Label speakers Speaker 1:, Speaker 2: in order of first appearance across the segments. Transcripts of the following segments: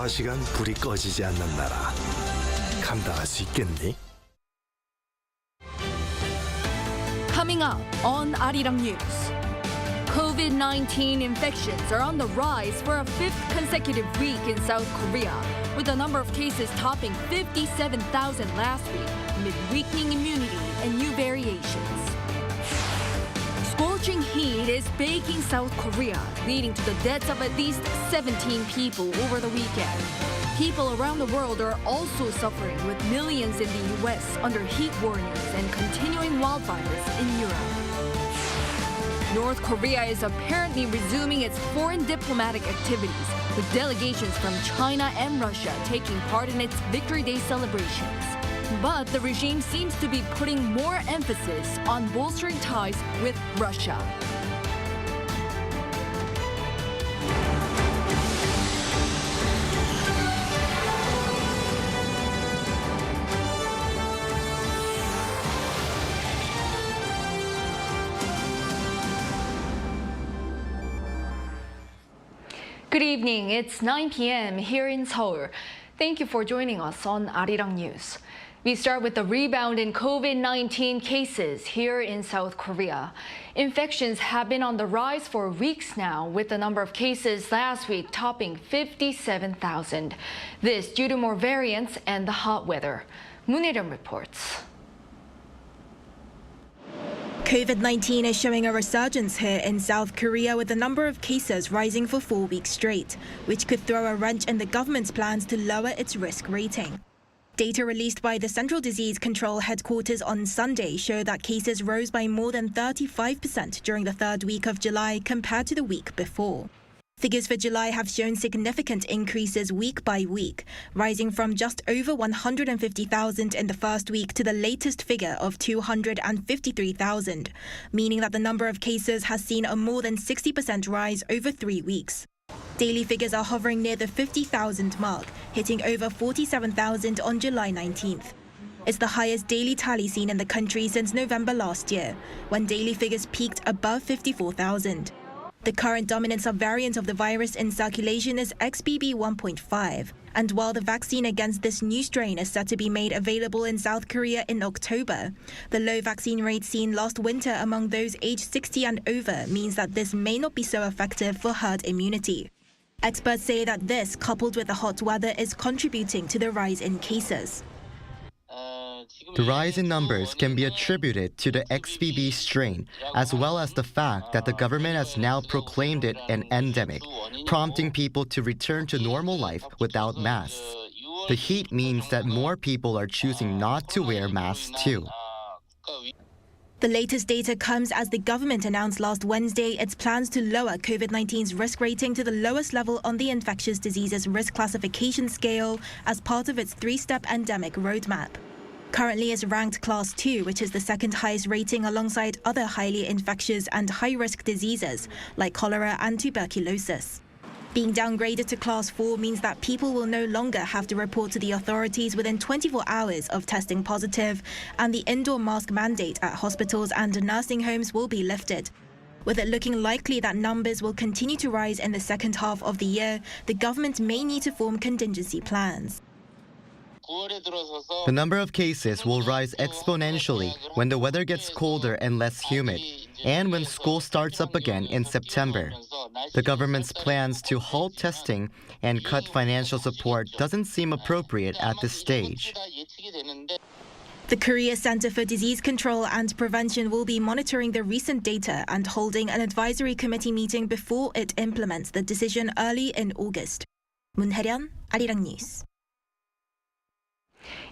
Speaker 1: 24시간 불이 꺼지지 않는 나라. 감당할 수 있겠니?
Speaker 2: Coming up on Arirang News. COVID-19 infections are on the rise for a fifth consecutive week in South Korea, with the number of cases topping 57,000 last week amid weakening immunity and new variations. Scorching heat is baking South Korea, leading to the deaths of at least 17 people over the weekend. People around the world are also suffering, with millions in the U.S. under heat warnings and continuing wildfires in Europe. North Korea is apparently resuming its foreign diplomatic activities, with delegations from China and Russia taking part in its Victory Day celebrations. But the regime seems to be putting more emphasis on bolstering ties with Russia. Good evening. It's 9 p.m. here in Seoul. Thank you for joining us on Arirang News. We start with the rebound in COVID-19 cases here in South Korea. Infections have been on the rise for weeks now, with the number of cases last week topping 57,000. This due to more variants and the hot weather. Moon Hye-ryung reports.
Speaker 3: COVID-19 is showing a resurgence here in South Korea, with the number of cases rising for 4 weeks straight, which could throw a wrench in the government's plans to lower its risk rating. Data released by the Central Disease Control Headquarters on Sunday show that cases rose by more than 35% during the third week of July compared to the week before. Figures for July have shown significant increases week by week, rising from just over 150,000 in the first week to the latest figure of 253,000, meaning that the number of cases has seen a more than 60% rise over 3 weeks. Daily figures are hovering near the 50,000 mark, hitting over 47,000 on July 19th. It's the highest daily tally seen in the country since November last year, when daily figures peaked above 54,000. The current dominant subvariant of the virus in circulation is XBB 1.5, and while the vaccine against this new strain is set to be made available in South Korea in October, the low vaccine rate seen last winter among those aged 60 and over means that this may not be so effective for herd immunity. Experts say that this, coupled with the hot weather, is contributing to the rise in cases.
Speaker 4: The rise in numbers can be attributed to the XBB strain, as well as the fact that the government has now proclaimed it an endemic, prompting people to return to normal life without masks. The heat means that more people are choosing not to wear masks too.
Speaker 3: The latest data comes as the government announced last Wednesday its plans to lower COVID-19's risk rating to the lowest level on the infectious diseases risk classification scale as part of its three-step endemic roadmap. Currently is ranked Class 2, which is the second highest rating alongside other highly infectious and high-risk diseases like cholera and tuberculosis. Being downgraded to Class 4 means that people will no longer have to report to the authorities within 24 hours of testing positive, and the indoor mask mandate at hospitals and nursing homes will be lifted. With it looking likely that numbers will continue to rise in the second half of the year, the government may need to form contingency plans.
Speaker 4: The number of cases will rise exponentially when the weather gets colder and less humid, and when school starts up again in September. The government's plans to halt testing and cut financial support doesn't seem appropriate at this stage.
Speaker 3: The Korea Center for Disease Control and Prevention will be monitoring the recent data and holding an advisory committee meeting before it implements the decision early in August. Moon Hye-ryung, Arirang News.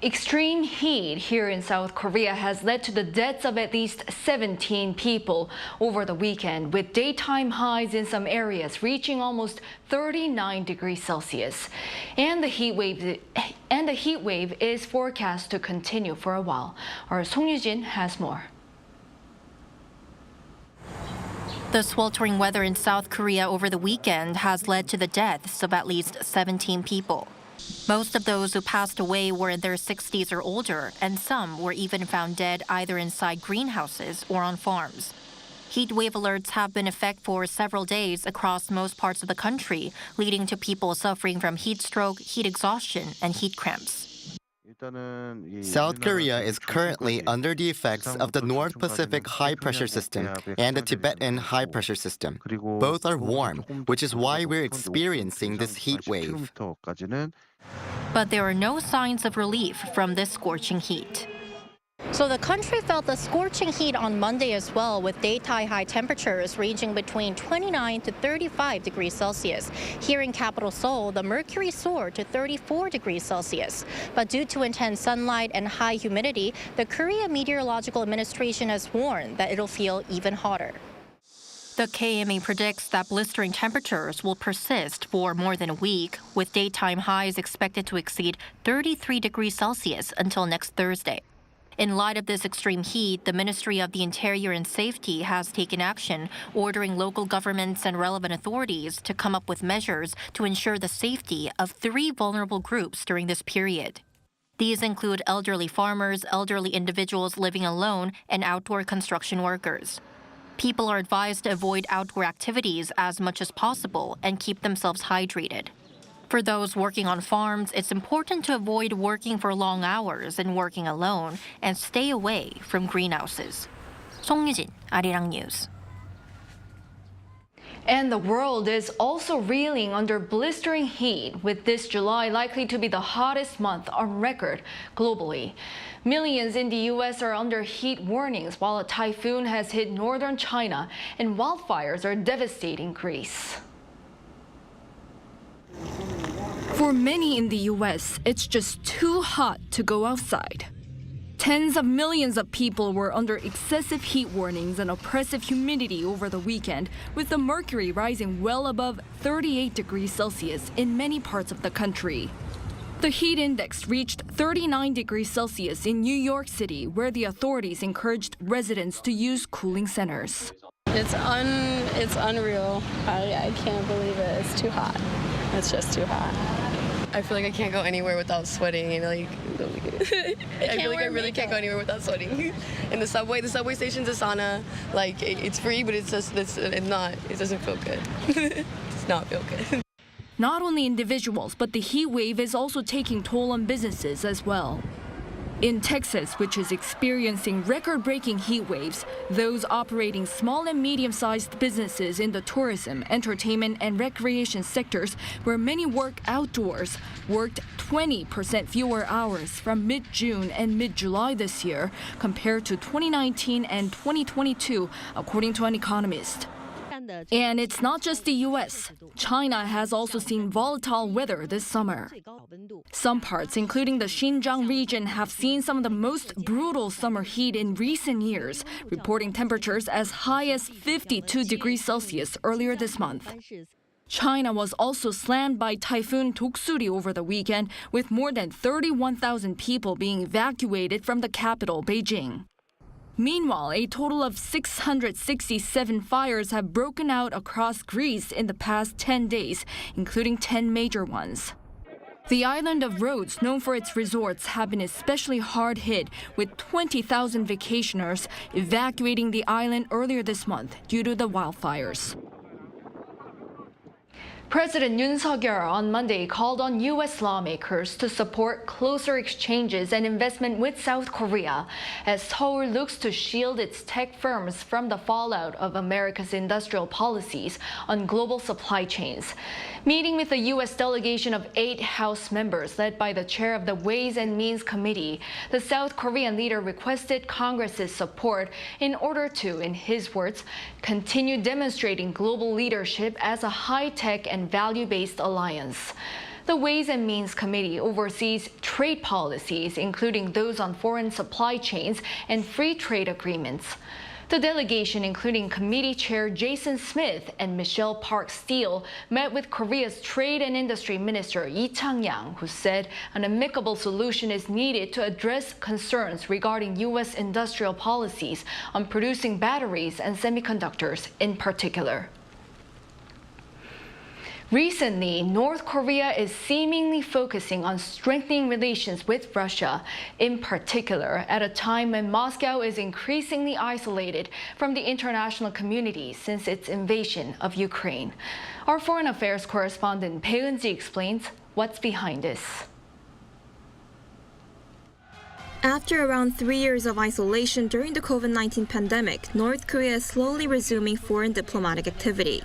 Speaker 2: Extreme heat here in South Korea has led to the deaths of at least 17 people over the weekend, with daytime highs in some areas reaching almost 39 degrees Celsius. And the heat wave is forecast to continue for a while. Our Song Yu-jin has more.
Speaker 5: The sweltering weather in South Korea over the weekend has led to the deaths of at least 17 people. Most of those who passed away were in their 60s or older, and some were even found dead either inside greenhouses or on farms. Heat wave alerts have been in effect for several days across most parts of the country, leading to people suffering from heat stroke, heat exhaustion, and heat cramps.
Speaker 4: South Korea is currently under the effects of the North Pacific high-pressure system and the Tibetan high-pressure system. Both are warm, which is why we're experiencing this heat wave.
Speaker 5: But there are no signs of relief from this scorching heat. So the country felt the scorching heat on Monday as well, with daytime high temperatures ranging between 29 to 35 degrees Celsius. Here in capital Seoul, the mercury soared to 34 degrees Celsius. But due to intense sunlight and high humidity, the Korea Meteorological Administration has warned that it'll feel even hotter. The KMA predicts that blistering temperatures will persist for more than a week, with daytime highs expected to exceed 33 degrees Celsius until next Thursday. In light of this extreme heat, the Ministry of the Interior and Safety has taken action, ordering local governments and relevant authorities to come up with measures to ensure the safety of 3 vulnerable groups during this period. These include elderly farmers, elderly individuals living alone, and outdoor construction workers. People are advised to avoid outdoor activities as much as possible and keep themselves hydrated. For those working on farms, it's important to avoid working for long hours and working alone and stay away from greenhouses. 송유진, Arirang News.
Speaker 2: And the world is also reeling under blistering heat, with this July likely to be the hottest month on record globally. Millions in the U.S. are under heat warnings while a typhoon has hit northern China and wildfires are devastating Greece. For many in the U.S., it's just too hot to go outside. Tens of millions of people were under excessive heat warnings and oppressive humidity over the weekend, with the mercury rising well above 38 degrees Celsius in many parts of the country. The heat index reached 39 degrees Celsius in New York City, where the authorities encouraged residents to use cooling centers.
Speaker 6: It's unreal. I can't believe it. It's too hot. It's just too hot.
Speaker 7: I feel like I can't go anywhere without sweating, and I feel like I really can't go anywhere without sweating. In the subway station's a sauna. Like it's free, but it doesn't feel good. It does not feel good.
Speaker 2: Not only individuals, but the heat wave is also taking toll on businesses as well. In Texas, which is experiencing record-breaking heat waves, those operating small and medium-sized businesses in the tourism, entertainment, and recreation sectors, where many work outdoors, worked 20% fewer hours from mid-June and mid-July this year compared to 2019 and 2022, according to an economist. And it's not just the U.S. China has also seen volatile weather this summer. Some parts, including the Xinjiang region, have seen some of the most brutal summer heat in recent years, reporting temperatures as high as 52 degrees Celsius earlier this month. China was also slammed by Typhoon Doksuri over the weekend, with more than 31,000 people being evacuated from the capital, Beijing. Meanwhile, a total of 667 fires have broken out across Greece in the past 10 days, including 10 major ones. The island of Rhodes, known for its resorts, have been especially hard hit, with 20,000 vacationers evacuating the island earlier this month due to the wildfires. President Yoon on Monday called on U.S. lawmakers to support closer exchanges and investment with South Korea as Seoul looks to shield its tech firms from the fallout of America's industrial policies on global supply chains. Meeting with a U.S. delegation of 8 House members led by the chair of the Ways and Means Committee, the South Korean leader requested Congress's support in order to, in his words, continue demonstrating global leadership as a high-tech and value-based alliance. The Ways and Means Committee oversees trade policies, including those on foreign supply chains and free trade agreements. The delegation, including Committee Chair Jason Smith and Michelle Park Steele, met with Korea's Trade and Industry Minister Lee Chang-yang, who said an amicable solution is needed to address concerns regarding U.S. industrial policies on producing batteries and semiconductors in particular. Recently, North Korea is seemingly focusing on strengthening relations with Russia, in particular at a time when Moscow is increasingly isolated from the international community since its invasion of Ukraine. Our foreign affairs correspondent Bae Eun-ji explains what's behind this.
Speaker 3: After around 3 years of isolation during the COVID-19 pandemic, North Korea is slowly resuming foreign diplomatic activity.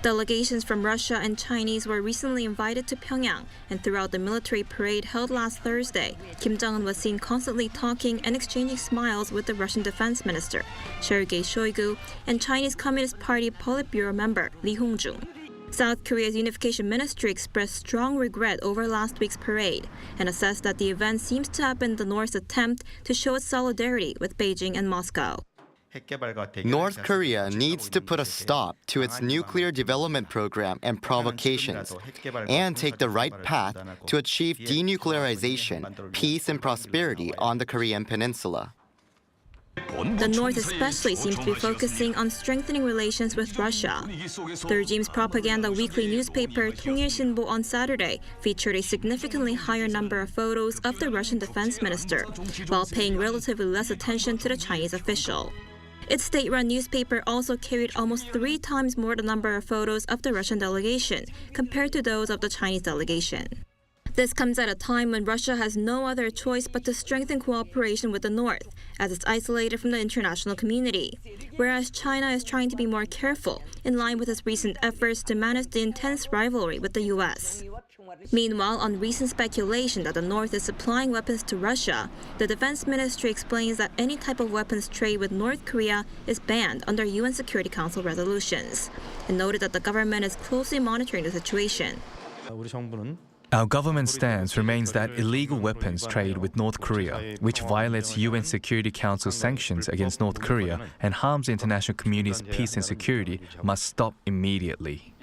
Speaker 3: Delegations from Russia and Chinese were recently invited to Pyongyang, and throughout the military parade held last Thursday, Kim Jong-un was seen constantly talking and exchanging smiles with the Russian defense minister, Sergei Shoigu, and Chinese Communist Party Politburo member Lee Hong-jung. South Korea's Unification Ministry expressed strong regret over last week's parade and assessed that the event seems to have been the North's attempt to show its solidarity with Beijing and Moscow.
Speaker 4: North Korea needs to put a stop to its nuclear development program and provocations and take the right path to achieve denuclearization, peace, and prosperity on the Korean peninsula.
Speaker 3: The North especially seems to be focusing on strengthening relations with Russia. The regime's propaganda weekly newspaper 통일 신보 on Saturday featured a significantly higher number of photos of the Russian defense minister, while paying relatively less attention to the Chinese official. Its state-run newspaper also carried almost 3 times more the number of photos of the Russian delegation compared to those of the Chinese delegation. This comes at a time when Russia has no other choice but to strengthen cooperation with the North, as it's isolated from the international community, whereas China is trying to be more careful in line with its recent efforts to manage the intense rivalry with the U.S. Meanwhile, on recent speculation that the North is supplying weapons to Russia, the Defense Ministry explains that any type of weapons trade with North Korea is banned under UN Security Council resolutions, and noted that the government is closely monitoring the situation.
Speaker 8: Our government's stance remains that illegal weapons trade with North Korea, which violates UN Security Council sanctions against North Korea and harms the international community's peace and security, must stop immediately.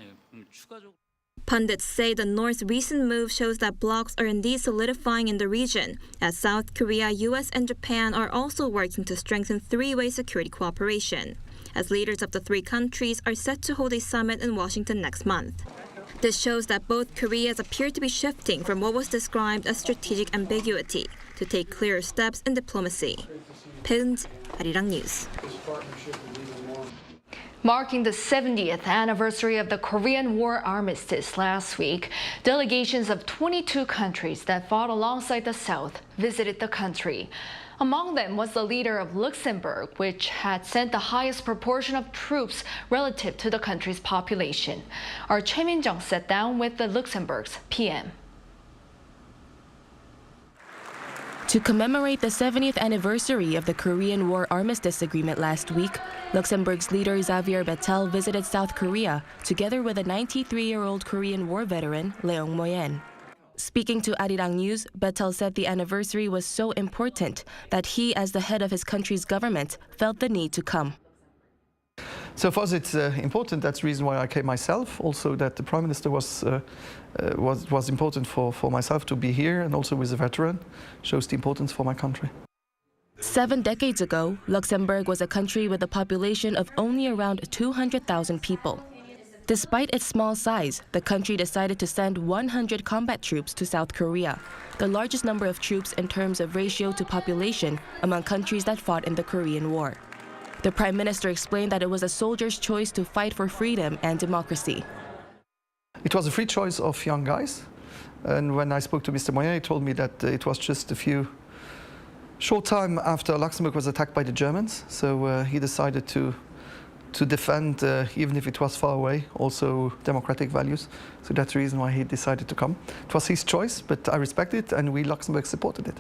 Speaker 3: Pundits say the North's recent move shows that blocs are indeed solidifying in the region, as South Korea, U.S., and Japan are also working to strengthen three-way security cooperation, as leaders of the 3 countries are set to hold a summit in Washington next month. This shows that both Koreas appear to be shifting from what was described as strategic ambiguity to take clearer steps in diplomacy. Bae Eun-ji, Arirang News.
Speaker 2: Marking the 70th anniversary of the Korean War armistice last week, delegations of 22 countries that fought alongside the South visited the country. Among them was the leader of Luxembourg, which had sent the highest proportion of troops relative to the country's population. Our Choi Min-jung sat down with the Luxembourg's PM.
Speaker 9: To commemorate the 70th anniversary of the Korean War Armistice Agreement last week, Luxembourg's leader Xavier Bettel visited South Korea together with a 93-year-old Korean War veteran, Leong Moyen. Speaking to Arirang News, Bettel said the anniversary was so important that he, as the head of his country's government, felt the need to come.
Speaker 10: So for us, it's important. That's the reason why I came myself. Also, that the Prime Minister was important for myself to be here, and also with a veteran, shows the importance for my country.
Speaker 9: 7 decades ago, Luxembourg was a country with a population of only around 200,000 people. Despite its small size, the country decided to send 100 combat troops to South Korea, the largest number of troops in terms of ratio to population among countries that fought in the Korean War. The Prime Minister explained that it was a soldier's choice to fight for freedom and democracy.
Speaker 10: It was a free choice of young guys. And when I spoke to Mr. Moyen, he told me that it was just a short time after Luxembourg was attacked by the Germans. So he decided to defend, even if it was far away, also democratic values. So that's the reason why he decided to come. It was his choice, but I respect it, and we Luxembourg supported it.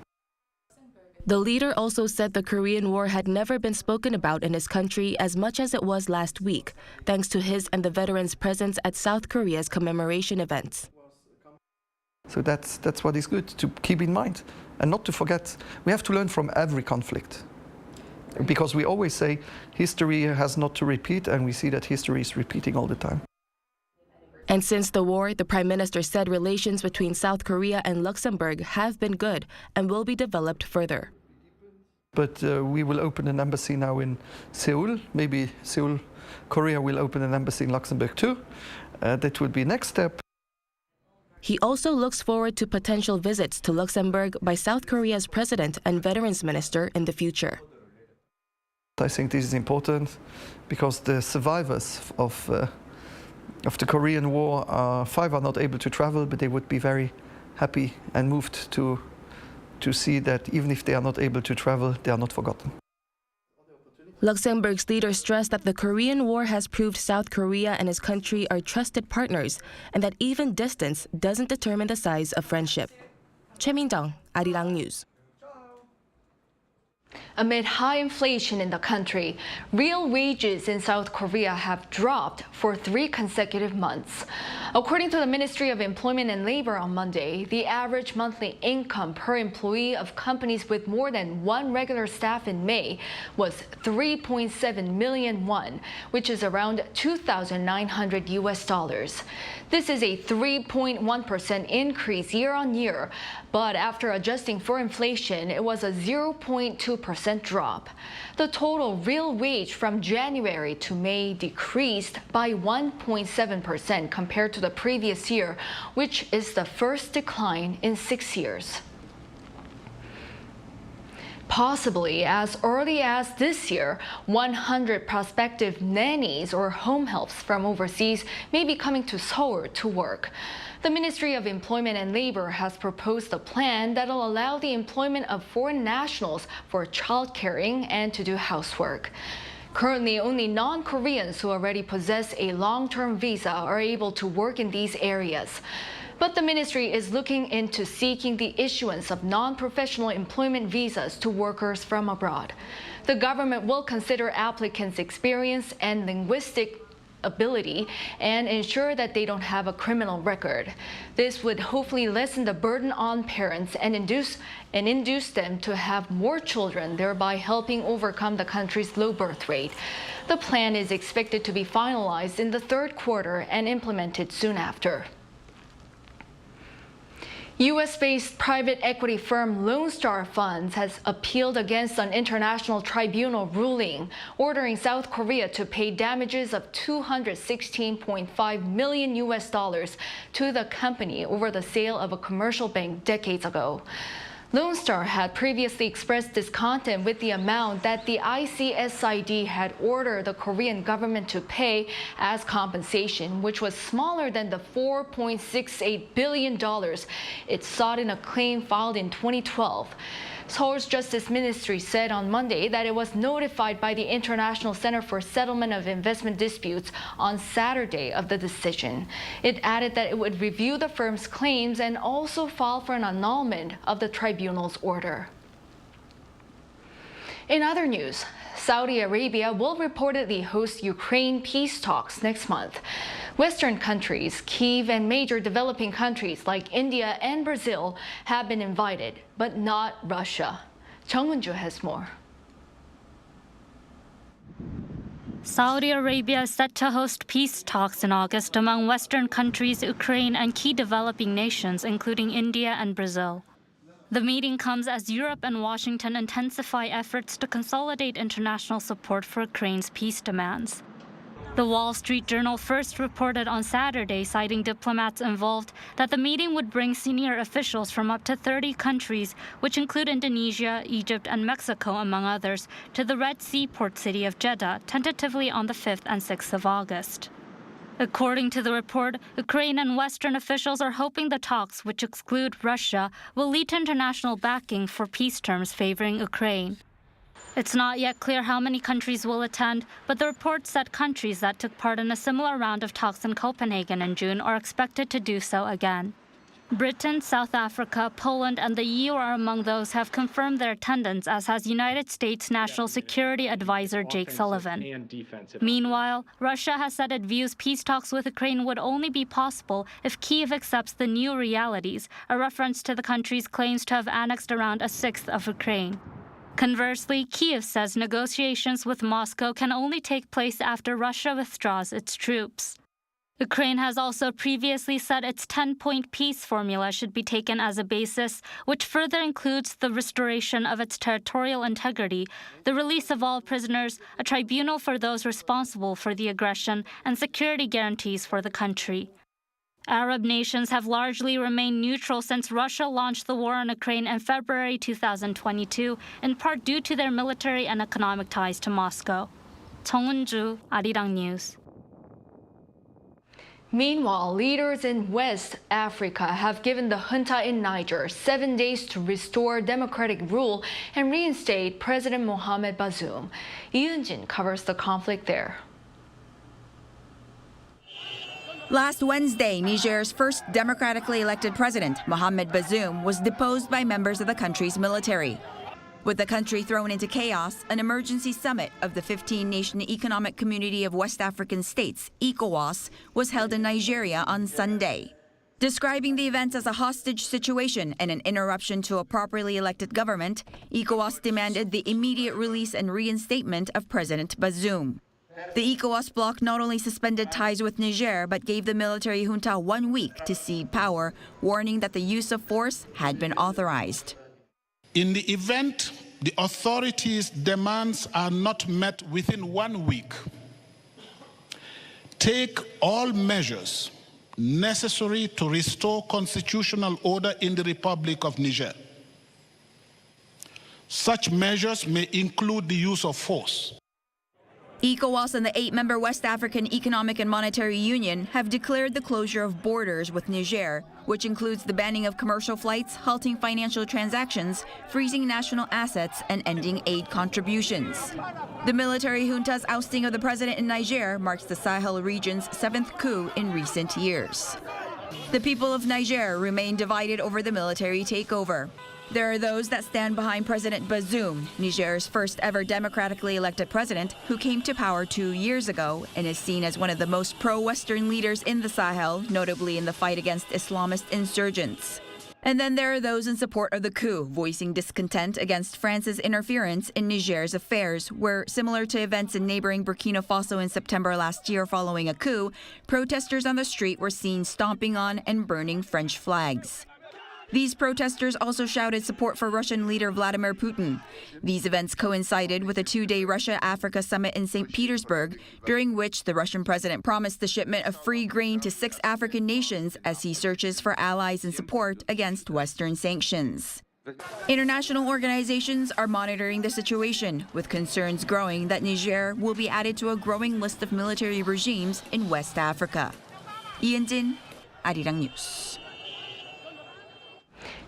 Speaker 9: The leader also said the Korean War had never been spoken about in his country as much as it was last week, thanks to his and the veterans' presence at South Korea's commemoration events.
Speaker 10: So that's what is good to keep in mind, and not to forget. We have to learn from every conflict, because we always say history has not to repeat, and we see that history is repeating all the time.
Speaker 9: And since the war, the Prime Minister said relations between South Korea and Luxembourg have been good and will be developed further.
Speaker 10: But we will open an embassy now in Seoul. Maybe Seoul, Korea will open an embassy in Luxembourg too. That would be next step.
Speaker 9: He also looks forward to potential visits to Luxembourg by South Korea's president and veterans minister in the future.
Speaker 10: I think this is important because the survivors of the Korean War, 5 are not able to travel, but they would be very happy and moved to see that even if they are not able to travel, they are not forgotten.
Speaker 9: Luxembourg's leader stressed that the Korean War has proved South Korea and his country are trusted partners and that even distance doesn't determine the size of friendship. Choi Min-jung, Arirang News.
Speaker 2: Amid high inflation in the country, real wages in South Korea have dropped for 3 consecutive months. According to the Ministry of Employment and Labor on Monday, the average monthly income per employee of companies with more than 1 regular staff in May was 3.7 million won, which is around $2,900 US. This is a 3.1% increase year-on-year, but after adjusting for inflation, it was a 0.2% drop. The total real wage from January to May decreased by 1.7% compared to the previous year, which is the first decline in 6 years. Possibly as early as this year, 100 prospective nannies or home helps from overseas may be coming to Seoul to work. The Ministry of Employment and Labor has proposed a plan that will allow the employment of foreign nationals for child caring and to do housework. Currently, only non-Koreans who already possess a long-term visa are able to work in these areas. But the ministry is looking into seeking the issuance of non-professional employment visas to workers from abroad. The government will consider applicants' experience and linguistic ability and ensure that they don't have a criminal record. This would hopefully lessen the burden on parents and induce them to have more children, thereby helping overcome the country's low birth rate. The plan is expected to be finalized in the 3rd quarter and implemented soon after. U.S.-based private equity firm Lone Star Funds has appealed against an international tribunal ruling ordering South Korea to pay damages of $216.5 million to the company over the sale of a commercial bank decades ago. Lone Star had previously expressed discontent with the amount that the ICSID had ordered the Korean government to pay as compensation, which was smaller than the $4.68 billion it sought in a claim filed in 2012. Seoul's Justice Ministry said on Monday that it was notified by the International Center for Settlement of Investment Disputes on Saturday of the decision. It added that it would review the firm's claims and also file for an annulment of the tribunal's order. In other news, Saudi Arabia will reportedly host Ukraine peace talks next month. Western countries, Kyiv, and major developing countries like India and Brazil have been invited, but not Russia. Chung Won-ju has more.
Speaker 11: Saudi Arabia is set to host peace talks in August among Western countries, Ukraine, and key developing nations, including India and Brazil. The meeting comes as Europe and Washington intensify efforts to consolidate international support for Ukraine's peace demands. The Wall Street Journal first reported on Saturday, citing diplomats involved, that the meeting would bring senior officials from up to 30 countries, which include Indonesia, Egypt, and Mexico, among others, to the Red Sea port city of Jeddah, tentatively on the 5th and 6th of August. According to the report, Ukraine and Western officials are hoping the talks, which exclude Russia, will lead to international backing for peace terms favoring Ukraine. It's not yet clear how many countries will attend, but the report said countries that took part in a similar round of talks in Copenhagen in June are expected to do so again. Britain, South Africa, Poland, and the EU are among those who have confirmed their attendance, as has United States National Security Advisor Jake Sullivan. Meanwhile, Russia has said it views peace talks with Ukraine would only be possible if Kyiv accepts the new realities, a reference to the country's claims to have annexed around a sixth of Ukraine. Conversely, Kyiv says negotiations with Moscow can only take place after Russia withdraws its troops. Ukraine has also previously said its 10-point peace formula should be taken as a basis, which further includes the restoration of its territorial integrity, the release of all prisoners, a tribunal for those responsible for the aggression, and security guarantees for the country. Arab nations have largely remained neutral since Russia launched the war on Ukraine in February 2022, in part due to their military and economic ties to Moscow. 정은주, Arirang News.
Speaker 2: Meanwhile, leaders in West Africa have given the junta in Niger 7 days to restore democratic rule and reinstate President Mohamed Bazoum. Yoon covers the conflict there.
Speaker 12: Last Wednesday, Niger's first democratically elected president, Mohamed Bazoum, was deposed by members of the country's military. With the country thrown into chaos, an emergency summit of the 15-nation Economic Community of West African States, ECOWAS, was held in Nigeria on Sunday. Describing the events as a hostage situation and an interruption to a properly elected government, ECOWAS demanded the immediate release and reinstatement of President Bazoum. The ECOWAS bloc not only suspended ties with Niger, but gave the military junta 1 week to cede power, warning that the use of force had been authorized.
Speaker 13: In the event the authorities' demands are not met within 1 week, take all measures necessary to restore constitutional order in the Republic of Niger. Such measures may include the use of force.
Speaker 12: ECOWAS and the 8-member West African Economic and Monetary Union have declared the closure of borders with Niger, which includes the banning of commercial flights, halting financial transactions, freezing national assets, and ending aid contributions. The military junta's ousting of the president in Niger marks the Sahel region's 7th coup in recent years. The people of Niger remain divided over the military takeover. There are those that stand behind President Bazoum, Niger's first ever democratically elected president, who came to power 2 years ago and is seen as one of the most pro-Western leaders in the Sahel, notably in the fight against Islamist insurgents. And then there are those in support of the coup, voicing discontent against France's interference in Niger's affairs, where, similar to events in neighboring Burkina Faso in September last year following a coup, protesters on the street were seen stomping on and burning French flags. These protesters also shouted support for Russian leader Vladimir Putin. These events coincided with a 2-day Russia-Africa summit in St. Petersburg, during which the Russian president promised the shipment of free grain to 6 African nations as he searches for allies and support against Western sanctions. International organizations are monitoring the situation, with concerns growing that Niger will be added to a growing list of military regimes in West Africa. Yoon, Arirang News.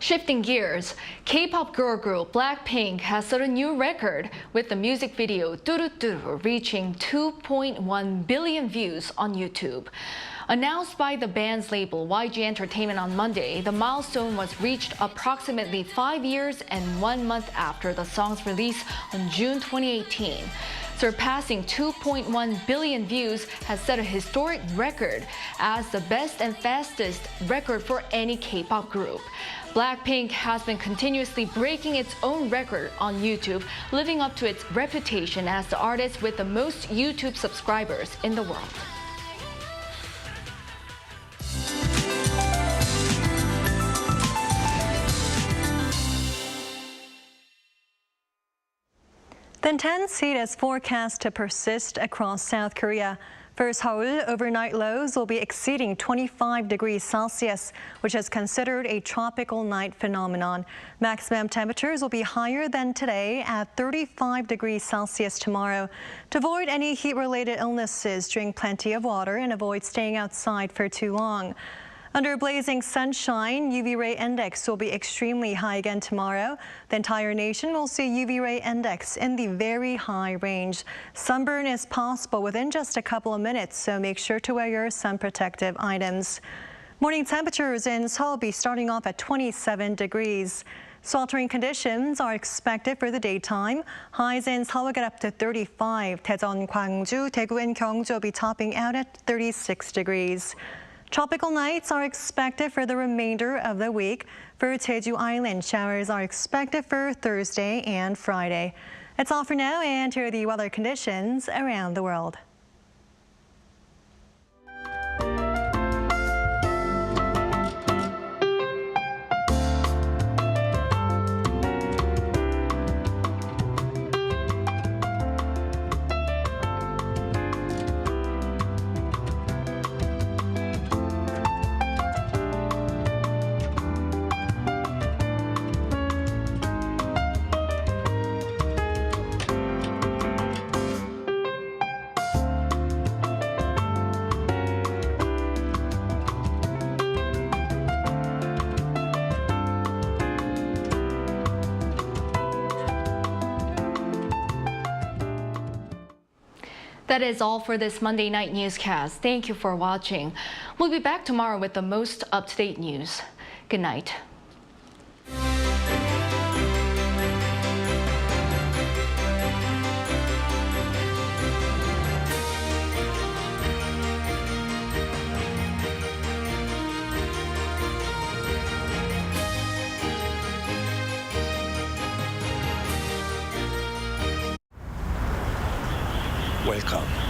Speaker 2: Shifting gears, K-pop girl group Blackpink has set a new record with the music video "Turuturu" reaching 2.1 billion views on YouTube. Announced by the band's label YG Entertainment on Monday, the milestone was reached approximately 5 years and 1 month after the song's release on June 2018. Surpassing 2.1 billion views has set a historic record as the best and fastest record for any K-pop group. Blackpink has been continuously breaking its own record on YouTube, living up to its reputation as the artist with the most YouTube subscribers in the world.
Speaker 14: The intense heat is forecast to persist across South Korea. For Seoul, overnight lows will be exceeding 25 degrees Celsius, which is considered a tropical night phenomenon. Maximum temperatures will be higher than today at 35 degrees Celsius tomorrow. To avoid any heat-related illnesses, drink plenty of water and avoid staying outside for too long. Under blazing sunshine, UV ray index will be extremely high again tomorrow. The entire nation will see UV ray index in the very high range. Sunburn is possible within just a couple of minutes, so make sure to wear your sun protective items. Morning temperatures in Seoul will be starting off at 27 degrees. Sweltering conditions are expected for the daytime. Highs in Seoul will get up to 35. Daejeon, Gwangju, Daegu, and Gyeongju will be topping out at 36 degrees. Tropical nights are expected for the remainder of the week. For Jeju Island, showers are expected for Thursday and Friday. That's all for now, and here are the weather conditions around the world.
Speaker 2: That is all for this Monday night newscast. Thank you for watching. We'll be back tomorrow with the most up-to-date news. Good night.
Speaker 1: Welcome.